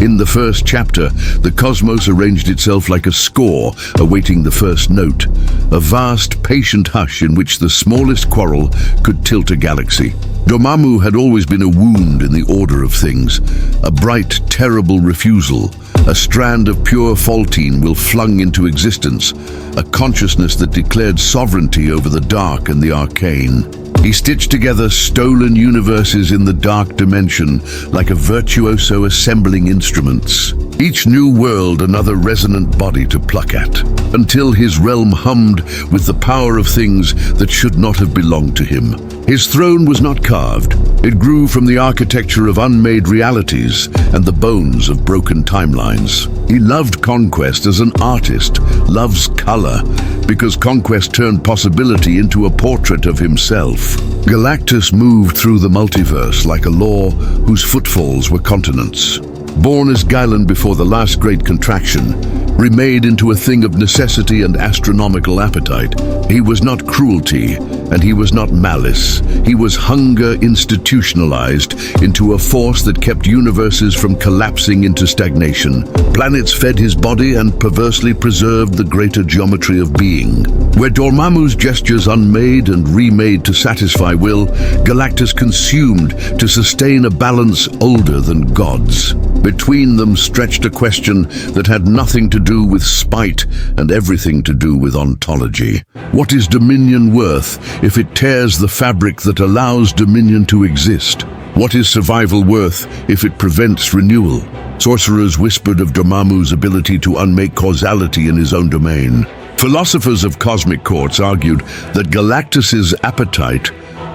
In the first chapter, the cosmos arranged itself like a score awaiting the first note, a vast, patient hush in which the smallest quarrel could tilt a galaxy. Dormammu had always been a wound in the order of things, a bright, terrible refusal, a strand of pure faultine will flung into existence, a consciousness that declared sovereignty over the dark and the arcane. He stitched together stolen universes in the dark dimension like a virtuoso assembling instruments. Each new world another resonant body to pluck at, until his realm hummed with the power of things that should not have belonged to him. His throne was not carved. It grew from the architecture of unmade realities and the bones of broken timelines. He loved conquest as an artist loves color, because conquest turned possibility into a portrait of himself. Galactus moved through the multiverse like a law whose footfalls were continents. Born as Gailen before the last great contraction, remade into a thing of necessity and astronomical appetite, he was not cruelty, and he was not malice. He was hunger institutionalized into a force that kept universes from collapsing into stagnation. Planets fed his body and perversely preserved the greater geometry of being. Where Dormammu's gestures unmade and remade to satisfy will, Galactus consumed to sustain a balance older than gods. Between them stretched a question that had nothing to do with spite and everything to do with ontology. What is dominion worth if it tears the fabric that allows dominion to exist? What is survival worth if it prevents renewal? Sorcerers whispered of Dormammu's ability to unmake causality in his own domain. Philosophers of cosmic courts argued that Galactus's appetite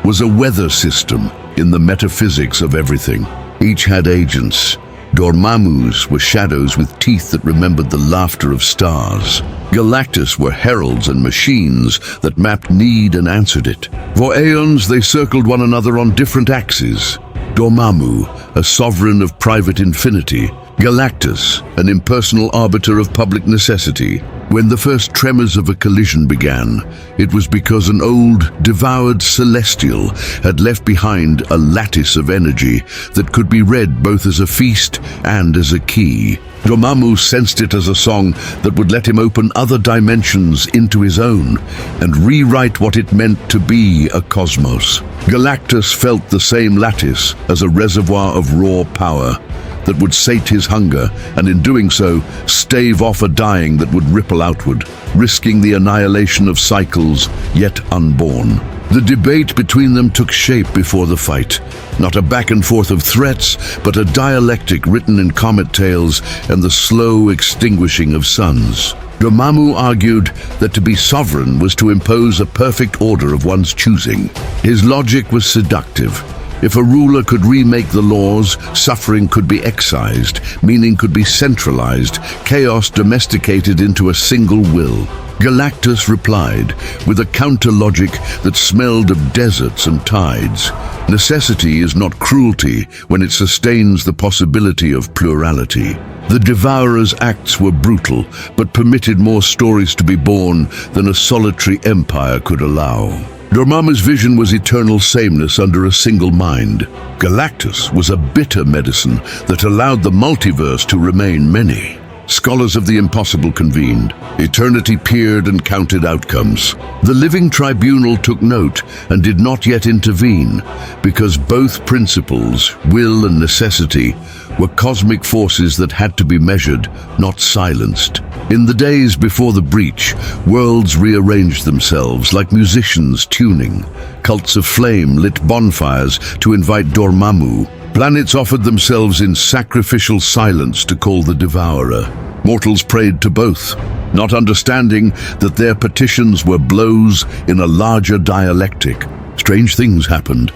was a weather system in the metaphysics of everything. Each had agents. Dormammu's were shadows with teeth that remembered the laughter of stars. Galactus were heralds and machines that mapped need and answered it. For aeons they circled one another on different axes. Dormammu, a sovereign of private infinity. Galactus, an impersonal arbiter of public necessity. When the first tremors of a collision began, it was because an old, devoured celestial had left behind a lattice of energy that could be read both as a feast and as a key. Dormammu sensed it as a song that would let him open other dimensions into his own and rewrite what it meant to be a cosmos. Galactus felt the same lattice as a reservoir of raw power that would sate his hunger, and in doing so, stave off a dying that would ripple outward, risking the annihilation of cycles yet unborn. The debate between them took shape before the fight, not a back and forth of threats, but a dialectic written in comet tales and the slow extinguishing of suns. Dormammu argued that to be sovereign was to impose a perfect order of one's choosing. His logic was seductive. If a ruler could remake the laws, suffering could be excised, meaning could be centralized, chaos domesticated into a single will. Galactus replied with a counter-logic that smelled of deserts and tides. Necessity is not cruelty when it sustains the possibility of plurality. The Devourer's acts were brutal, but permitted more stories to be born than a solitary empire could allow. Dormammu's vision was eternal sameness under a single mind. Galactus was a bitter medicine that allowed the multiverse to remain many. Scholars of the impossible convened. Eternity peered and counted outcomes. The living tribunal took note and did not yet intervene, because both principles, will and necessity, were cosmic forces that had to be measured, not silenced. In the days before the breach, worlds rearranged themselves like musicians tuning. Cults of flame lit bonfires to invite Dormammu. Planets offered themselves in sacrificial silence to call the Devourer. Mortals prayed to both, not understanding that their petitions were blows in a larger dialectic. Strange things happened.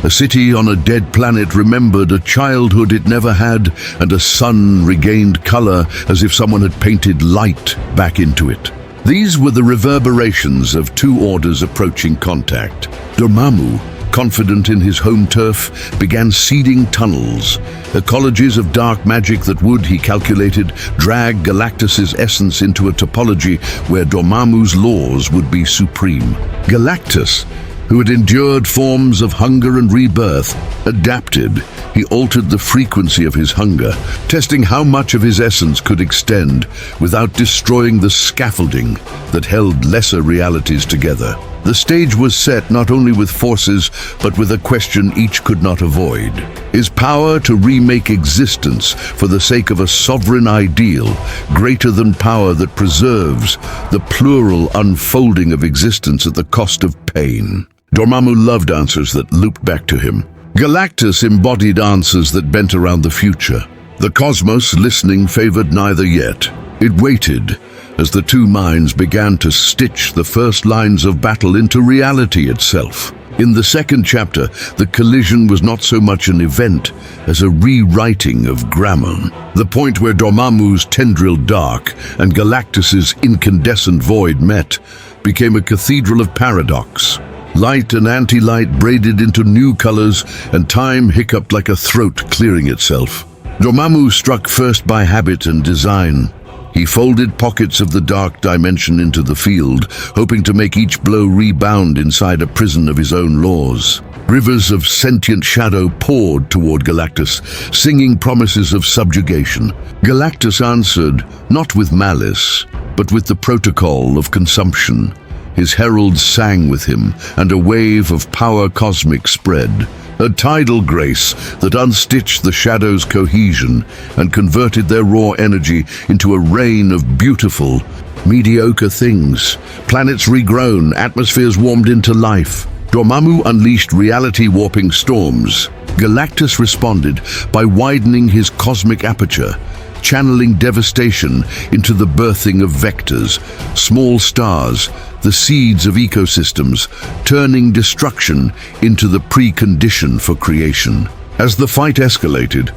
A city on a dead planet remembered a childhood it never had, and a sun regained color as if someone had painted light back into it. These were the reverberations of two orders approaching contact. Dormammu, confident in his home turf, began seeding tunnels, ecologies of dark magic that would, he calculated, drag Galactus's essence into a topology where Dormammu's laws would be supreme. Galactus, who had endured forms of hunger and rebirth, adapted. He altered the frequency of his hunger, testing how much of his essence could extend without destroying the scaffolding that held lesser realities together. The stage was set not only with forces, but with a question each could not avoid. Is power to remake existence for the sake of a sovereign ideal greater than power that preserves the plural unfolding of existence at the cost of pain? Dormammu loved answers that looped back to him. Galactus embodied answers that bent around the future. The cosmos, listening, favored neither yet. It waited as the two minds began to stitch the first lines of battle into reality itself. In the second chapter, the collision was not so much an event as a rewriting of grammar. The point where Dormammu's tendril dark and Galactus's incandescent void met became a cathedral of paradox. Light and anti-light braided into new colors, and time hiccuped like a throat clearing itself. Dormammu struck first by habit and design. He folded pockets of the dark dimension into the field, hoping to make each blow rebound inside a prison of his own laws. Rivers of sentient shadow poured toward Galactus, singing promises of subjugation. Galactus answered, not with malice, but with the protocol of consumption. His heralds sang with him, and a wave of power cosmic spread. A tidal grace that unstitched the shadows' cohesion and converted their raw energy into a rain of beautiful, mediocre things. Planets regrown, atmospheres warmed into life. Dormammu unleashed reality-warping storms. Galactus responded by widening his cosmic aperture, channeling devastation into the birthing of vectors, small stars, the seeds of ecosystems, turning destruction into the precondition for creation. As the fight escalated,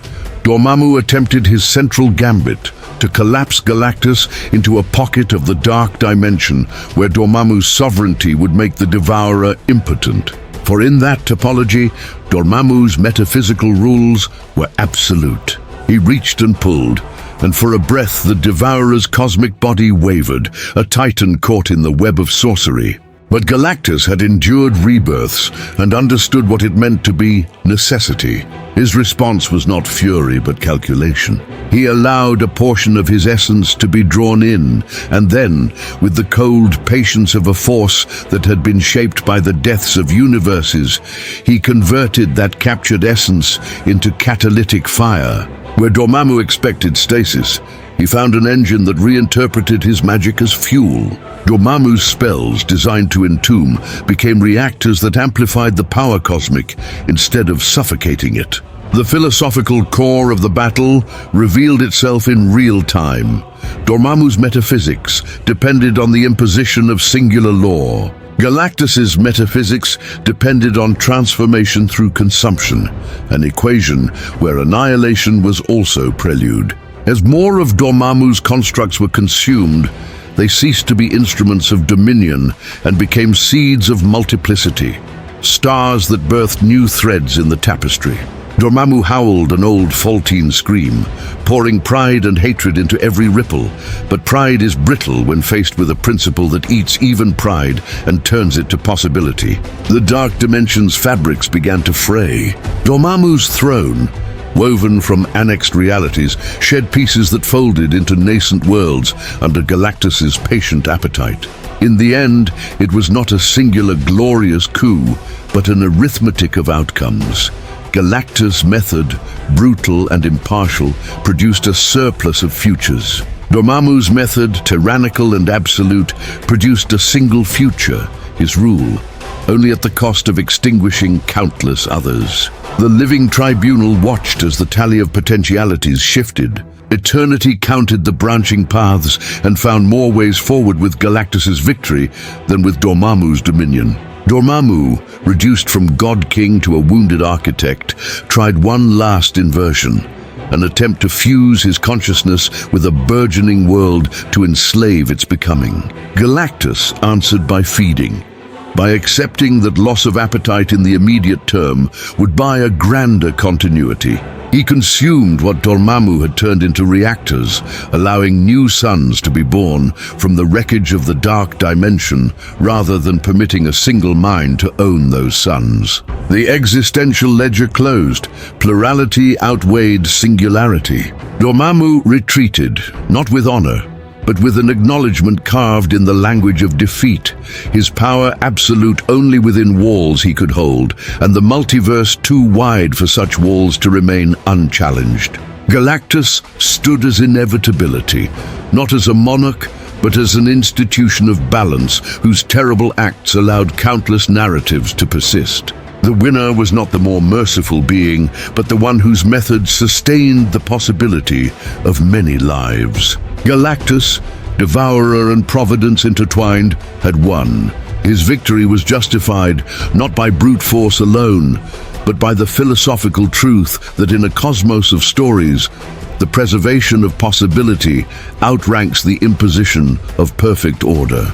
Dormammu attempted his central gambit to collapse Galactus into a pocket of the dark dimension where Dormammu's sovereignty would make the Devourer impotent. For in that topology, Dormammu's metaphysical rules were absolute. He reached and pulled, and for a breath the Devourer's cosmic body wavered, a titan caught in the web of sorcery. But Galactus had endured rebirths and understood what it meant to be necessity. His response was not fury but calculation. He allowed a portion of his essence to be drawn in, and then, with the cold patience of a force that had been shaped by the deaths of universes, he converted that captured essence into catalytic fire. Where Dormammu expected stasis, he found an engine that reinterpreted his magic as fuel. Dormammu's spells, designed to entomb, became reactors that amplified the power cosmic instead of suffocating it. The philosophical core of the battle revealed itself in real time. Dormammu's metaphysics depended on the imposition of singular law. Galactus's metaphysics depended on transformation through consumption, an equation where annihilation was also prelude. As more of Dormammu's constructs were consumed, they ceased to be instruments of dominion and became seeds of multiplicity, stars that birthed new threads in the tapestry. Dormammu howled an old faultine scream, pouring pride and hatred into every ripple, but pride is brittle when faced with a principle that eats even pride and turns it to possibility. The dark dimension's fabrics began to fray. Dormammu's throne, woven from annexed realities, shed pieces that folded into nascent worlds under Galactus's patient appetite. In the end, it was not a singular glorious coup, but an arithmetic of outcomes. Galactus' method, brutal and impartial, produced a surplus of futures. Dormammu's method, tyrannical and absolute, produced a single future, his rule, only at the cost of extinguishing countless others. The living tribunal watched as the tally of potentialities shifted. Eternity counted the branching paths and found more ways forward with Galactus's victory than with Dormammu's dominion. Dormammu, reduced from god-king to a wounded architect, tried one last inversion, an attempt to fuse his consciousness with a burgeoning world to enslave its becoming. Galactus answered by feeding. by accepting that loss of appetite in the immediate term would buy a grander continuity. He consumed what Dormammu had turned into reactors, allowing new suns to be born from the wreckage of the dark dimension rather than permitting a single mind to own those suns. The existential ledger closed. Plurality outweighed singularity. Dormammu retreated, not with honor, but with an acknowledgement carved in the language of defeat, his power absolute only within walls he could hold, and the multiverse too wide for such walls to remain unchallenged. Galactus stood as inevitability, not as a monarch, but as an institution of balance whose terrible acts allowed countless narratives to persist. The winner was not the more merciful being, but the one whose methods sustained the possibility of many lives. Galactus, Devourer and Providence intertwined, had won. His victory was justified not by brute force alone, but by the philosophical truth that in a cosmos of stories, the preservation of possibility outranks the imposition of perfect order.